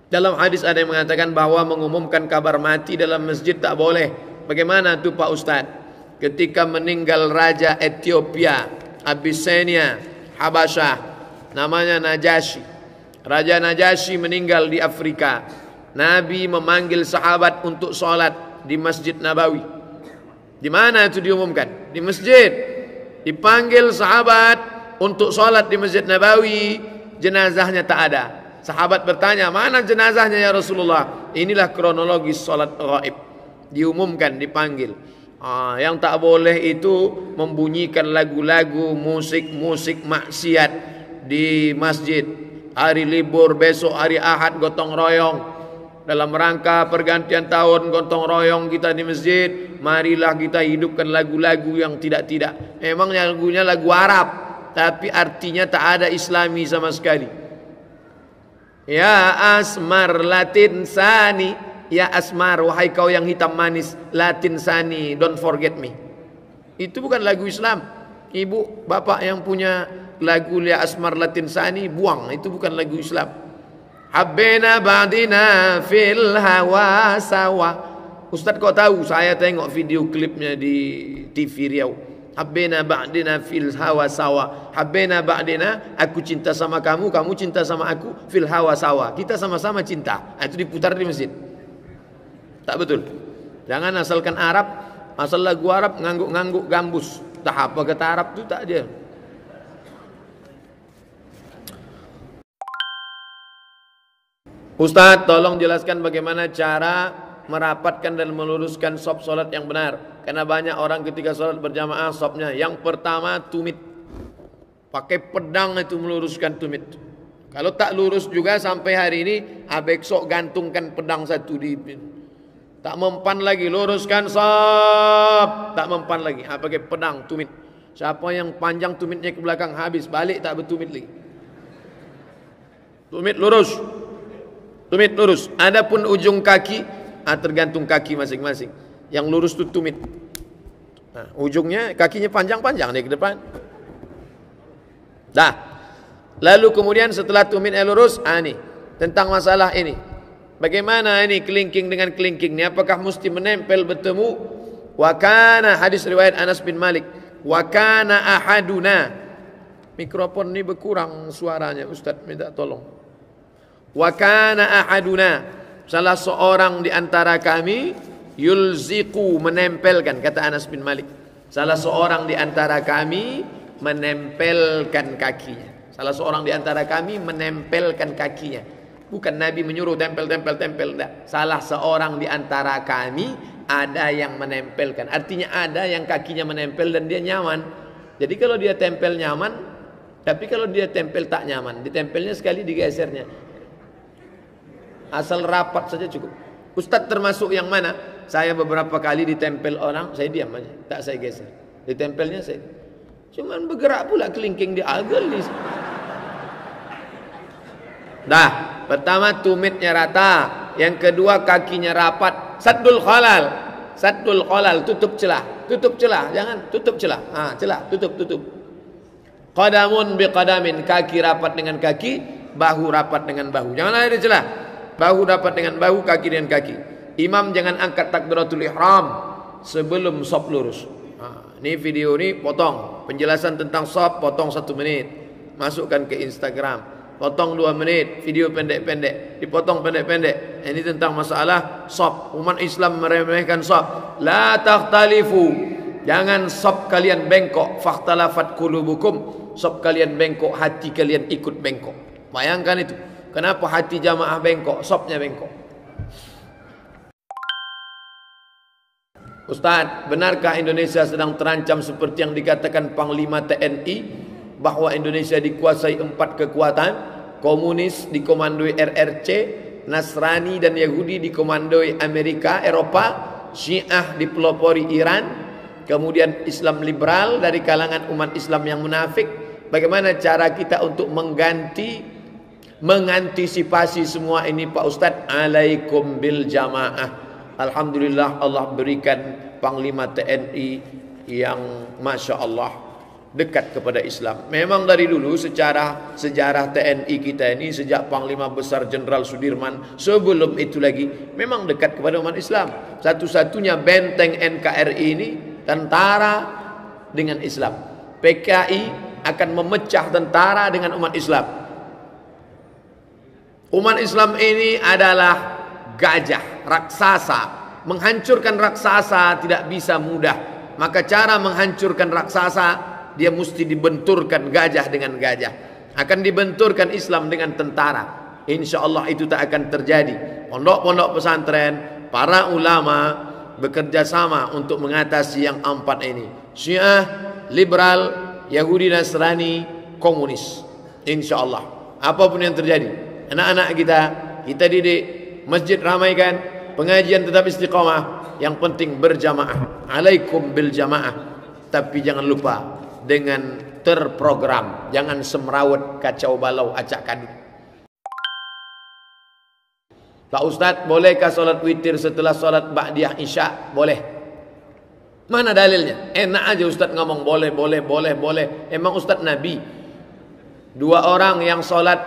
Dalam hadis ada yang mengatakan bahwa mengumumkan kabar mati dalam masjid tak boleh. Bagaimana tu Pak Ustaz? Ketika meninggal Raja Ethiopia, Abyssinia, Habasyah, namanya Najasyi. Raja Najasyi meninggal di Afrika. Nabi memanggil sahabat untuk sholat di Masjid Nabawi. Di mana itu diumumkan? Di masjid. Dipanggil sahabat untuk sholat di Masjid Nabawi, jenazahnya tak ada. Sahabat bertanya, mana jenazahnya ya Rasulullah? Inilah kronologis sholat gaib. Diumumkan, dipanggil. Yang tak boleh itu membunyikan lagu-lagu, musik-musik maksiat di masjid. Hari libur besok hari Ahad gotong royong. Dalam rangka pergantian tahun gotong royong kita di masjid, marilah kita hidupkan lagu-lagu yang tidak-tidak. Memang lagunya lagu Arab, tapi artinya tak ada Islami sama sekali. Ya asmar latin sani, ya asmar wahai kau yang hitam manis, latin sani, don't forget me. Itu bukan lagu Islam. Ibu, bapak yang punya lagu ya asmar latin sani, buang. Itu bukan lagu Islam. Habbena ba'dina fil hawa sawa. Ustaz kau tahu, saya tengok video klipnya di TV Riau. Habbena ba'dina fil hawa sawa. Habbena ba'dina, aku cinta sama kamu, kamu cinta sama aku, fil hawa sawa. Kita sama-sama cinta. Itu diputar di masjid. Tak betul. Jangan asalkan Arab, asal lagu Arab ngangguk-ngangguk gambus. Tak apa kata Arab tu tak dia. Ustaz, tolong jelaskan bagaimana cara merapatkan dan meluruskan sop solat yang benar. Karena banyak orang ketika solat berjamaah sopnya. Yang pertama tumit. Pakai pedang itu meluruskan tumit. Kalau tak lurus juga sampai hari ini, besok gantungkan pedang satu di. Tak mempan lagi, luruskan sop. Tak mempan lagi, pakai pedang tumit. Siapa yang panjang tumitnya ke belakang habis, balik tak bertumit lagi. Tumit lurus. Tumit lurus. Adapun ujung kaki, tergantung kaki masing-masing. Yang lurus itu tumit. Ujungnya kakinya panjang-panjang dia ke depan. Dah. Lalu kemudian setelah tumitnya lurus, ini tentang masalah ini. Bagaimana ini kelingking dengan kelingking ini? Apakah mesti menempel bertemu? Wa kana, hadis riwayat Anas bin Malik. Wa kana ahaduna. Mikrofon ini berkurang suaranya, Ustaz minta tolong. Wa kana ahaduna, salah seorang di antara kami, yulziqu, menempelkan, kata Anas bin Malik. Salah seorang di antara kami menempelkan kakinya. Salah seorang di antara kami menempelkan kakinya. Bukan Nabi menyuruh tempel. Tidak. Salah seorang di antara kami ada yang menempelkan. Artinya ada yang kakinya menempel dan dia nyaman. Jadi kalau dia tempel nyaman, tapi kalau dia tempel tak nyaman, ditempelnya sekali digesernya. Asal rapat saja cukup. Ustaz termasuk yang mana? Saya beberapa kali ditempel orang, saya diam aja, tak saya geser. Ditempelnya saya. Cuman bergerak pula kelingking dia agelis. Dah, pertama tumitnya rata, yang kedua kakinya rapat. Saddul khalal, tutup celah, jangan tutup celah. Celah, tutup. Qadamun biqadamin, kaki rapat dengan kaki, bahu rapat dengan bahu. Jangan ada celah. Bahu rapat dengan bahu, kaki dengan kaki. Imam jangan angkat takbiratul ihram sebelum sop lurus. Ini video ini potong. Penjelasan tentang sop potong 1 menit. Masukkan ke Instagram. Potong 2 menit. Video pendek-pendek. Dipotong pendek-pendek. Ini tentang masalah sop. Umat Islam meremehkan sop. La takhtalifu. Jangan sop kalian bengkok. Fakhtalafat qulubukum. Sop kalian bengkok, hati kalian ikut bengkok. Bayangkan itu. Kenapa hati jamaah bengkok, sopnya bengkok? Ustaz, benarkah Indonesia sedang terancam seperti yang dikatakan Panglima TNI, bahwa Indonesia dikuasai 4 kekuatan, komunis dikomandoi RRC, Nasrani dan Yahudi dikomandoi Amerika, Eropa, Syiah dipelopori Iran, kemudian Islam liberal dari kalangan umat Islam yang munafik. Bagaimana cara kita untuk mengantisipasi semua ini Pak Ustadz? Alaikum bil jamaah. Alhamdulillah Allah berikan Panglima TNI yang Masya Allah dekat kepada Islam. Memang dari dulu secara sejarah TNI kita ini sejak Panglima Besar Jenderal Sudirman, sebelum itu lagi memang dekat kepada umat Islam. Satu-satunya benteng NKRI ini tentara dengan Islam. PKI akan memecah tentara dengan umat Islam. Umat Islam ini adalah gajah, raksasa. Menghancurkan raksasa tidak bisa mudah. Maka cara menghancurkan raksasa, dia mesti dibenturkan gajah dengan gajah. Akan dibenturkan Islam dengan tentara. Insya Allah itu tak akan terjadi. Pondok-pondok pesantren, para ulama bekerja sama untuk mengatasi yang empat ini. Syiah, liberal, Yahudi, Nasrani, komunis. Insya Allah. Apapun yang terjadi, anak-anak kita didik, masjid ramaikan, pengajian tetap istiqamah. Yang penting berjamaah. Alaikum bil jamaah. Tapi jangan lupa dengan terprogram, jangan semrawut, kacau balau, acak kadut. Pak Ustadz, bolehkah solat witir setelah solat ba'diyah isya? Boleh. Mana dalilnya? Enak aja Ustadz ngomong boleh. Emang Ustadz Nabi? Dua orang yang solat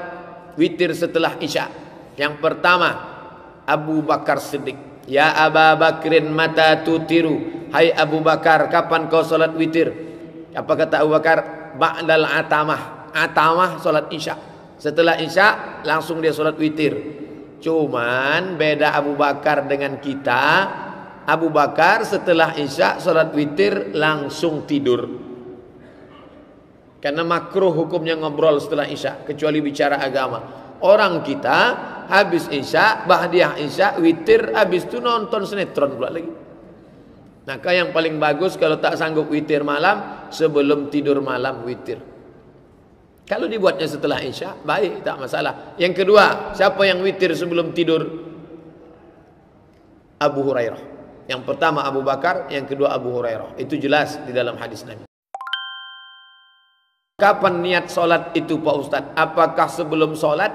witir setelah isya. Yang pertama, Abu Bakar Siddiq. Ya Aba Bakrin mata tutiru. Hai Abu Bakar, kapan kau solat witir? Apa kata Abu Bakar? Ba'dal atamah. Atamah solat isya. Setelah isya langsung dia solat witir. Cuman beda Abu Bakar dengan kita. Abu Bakar setelah isya solat witir langsung tidur. Karena makruh hukumnya ngobrol setelah isya, kecuali bicara agama. Orang kita habis isya, ba'diyah isya, witir, habis itu nonton sinetron pula lagi. Maka yang paling bagus kalau tak sanggup witir malam, sebelum tidur malam witir. Kalau dibuatnya setelah isya, baik, tak masalah. Yang kedua, siapa yang witir sebelum tidur? Abu Hurairah. Yang pertama Abu Bakar, yang kedua Abu Hurairah. Itu jelas di dalam hadis Nabi. Kapan niat solat itu Pak Ustadz? Apakah sebelum solat?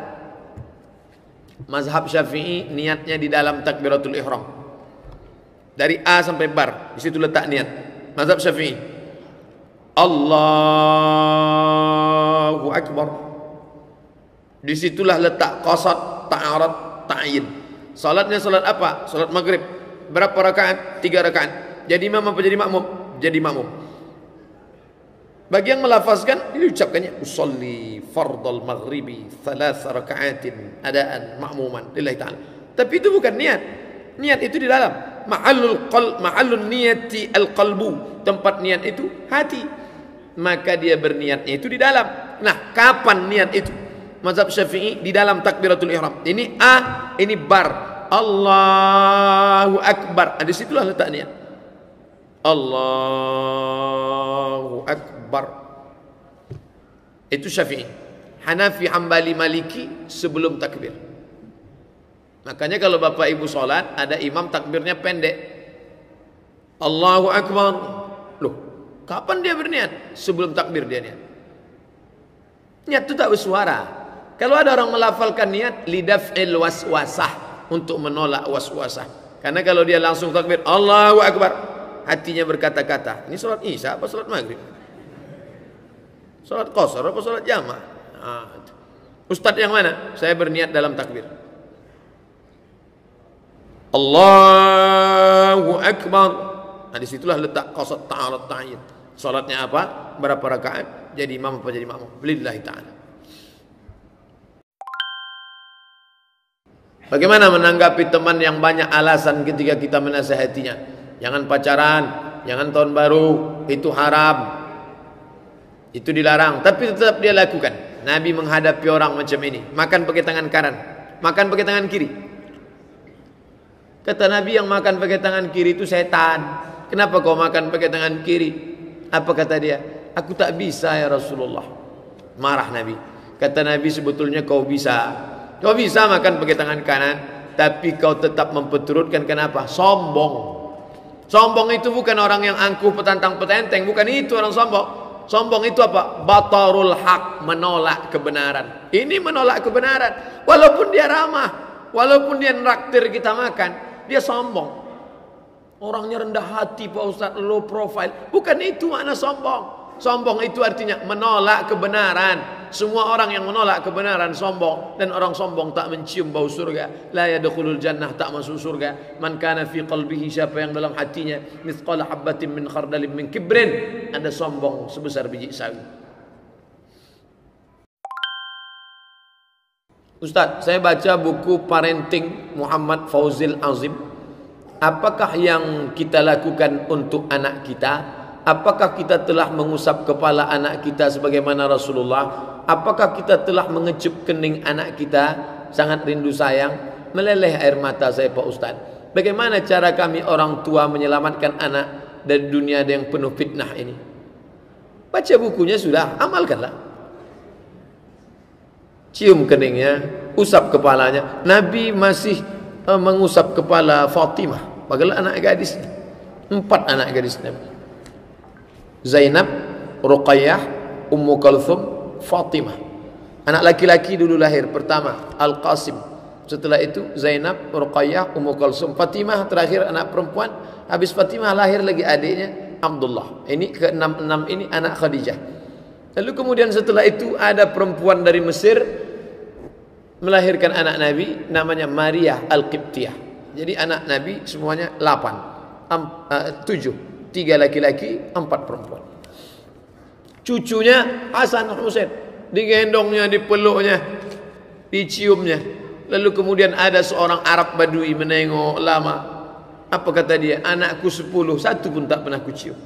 Mazhab Syafi'i niatnya di dalam takbiratul ihram. Dari A sampai bar, di situ letak niat. Mazhab Syafi'i. Allahu Akbar. Disitulah letak qasad, ta'arad, ta'yin. Salatnya salat apa? Salat maghrib. Berapa rakaat? 3 rakaat. Jadi imam apa jadi makmum? Jadi makmum. Bagi yang melafazkan, diucapkannya usolli fardal maghribi 3 rakaatin adaan makmuman lillahi ta'ala. Tapi itu bukan niat. Niat itu di dalam. Ma'allun niyati al-qalbu. Tempat niat itu hati. Maka dia berniatnya itu di dalam. Nah, kapan niat itu? Mazhab Syafi'i di dalam takbiratul ihram. Ini A, ini bar. Allahu Akbar. Di situlah letak niat. Allahu Akbar. Itu Syafi'i. Hanafi, Hambali, Maliki sebelum takbir. Makanya kalau bapak ibu sholat, ada imam takbirnya pendek. Allahu Akbar. Loh, kapan dia berniat? Sebelum takbir dia niat. Niat itu tak bersuara. Kalau ada orang melafalkan niat, lidaf'il waswasah, untuk menolak waswasah. Karena kalau dia langsung takbir, Allahu Akbar, hatinya berkata-kata, ini sholat isya apa sholat maghrib? Sholat qasar apa sholat jamaah? Ustadz yang mana? Saya berniat dalam takbir. Allahu Akbar. Nah disitulah letak qasad, ta'arad, ta'yin. Sholatnya apa? Berapa rakaat? Jadi imam apa jadi makmum? Lillahi ta'ala. Bagaimana menanggapi teman yang banyak alasan ketika kita menasihatinya? Jangan pacaran, jangan tahun baru, itu haram, itu dilarang, tapi tetap dia lakukan. Nabi menghadapi orang macam ini, makan pakai tangan kanan, makan pakai tangan kiri. Kata Nabi, yang makan pakai tangan kiri itu setan. Kenapa kau makan pakai tangan kiri? Apa kata dia? Aku tak bisa ya Rasulullah. Marah Nabi. Kata Nabi, sebetulnya kau bisa. Kau bisa makan pakai tangan kanan, tapi kau tetap memperturutkan. Kenapa? Sombong. Sombong itu bukan orang yang angkuh petantang petenteng. Bukan itu orang sombong. Sombong itu apa? Batarul haq, menolak kebenaran. Ini menolak kebenaran. Walaupun dia ramah, walaupun dia nraktir kita makan, dia sombong. Orangnya rendah hati Pak Ustaz, low profile. Bukan itu makna sombong. Sombong itu artinya menolak kebenaran. Semua orang yang menolak kebenaran sombong, dan orang sombong tak mencium bau surga. La yadkhulul jannah, tak masuk surga. Man kana fi qalbihi, siapa yang dalam hatinya mithqala habbatin min khardalin min kibrin, ada sombong sebesar biji sawi. Ustaz, saya baca buku Parenting Muhammad Fauzil Azim. Apakah yang kita lakukan untuk anak kita? Apakah kita telah mengusap kepala anak kita sebagaimana Rasulullah? Apakah kita telah mengecup kening anak kita? Sangat rindu sayang. Meleleh air mata saya Pak Ustaz. Bagaimana cara kami orang tua menyelamatkan anak dari dunia yang penuh fitnah ini? Baca bukunya sudah, amalkanlah. Cium keningnya, usap kepalanya. Nabi masih mengusap kepala Fatimah, bagaimana anak gadisnya. 4 anak gadis Nabi: Zainab, Ruqayyah, Ummu Kalthum, Fatimah. Anak laki-laki dulu lahir pertama Al-Qasim. Setelah itu Zainab, Ruqayyah, Ummu Kalthum, Fatimah terakhir anak perempuan. Habis Fatimah lahir lagi adiknya Abdullah. Ini ke-6 ini anak Khadijah. Lalu kemudian setelah itu ada perempuan dari Mesir melahirkan anak Nabi, namanya Maria Al-Qibtiyah. Jadi anak Nabi semuanya 7. 3 laki-laki, 4 perempuan. Cucunya Hasan Husain, digendongnya, dipeluknya, diciumnya. Lalu kemudian ada seorang Arab Badui menengok lama. Apa kata dia? Anakku 10, 1 pun tak pernah kucium.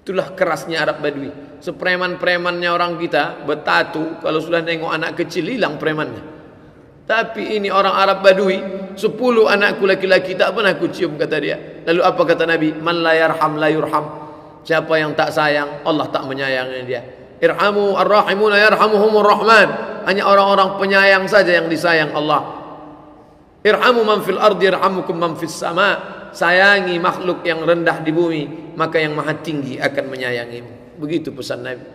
Itulah kerasnya Arab Badui. Sepreman-premannya orang kita bertatu, kalau sudah nengok anak kecil hilang premannya. Tapi ini orang Arab Badui, 10 anakku laki-laki tak pernah kucium, kata dia. Lalu apa kata Nabi? Man la yarham la yurham. Siapa yang tak sayang, Allah tak menyayangi dia. Irhamu ar-rahimuna yarhamuhumur rahman. Hanya orang-orang penyayang saja yang disayang Allah. Irhamu man fil ardi yarhamukum man fis sama. Sayangi makhluk yang rendah di bumi, maka yang maha tinggi akan menyayangimu. Begitu pesan Nabi.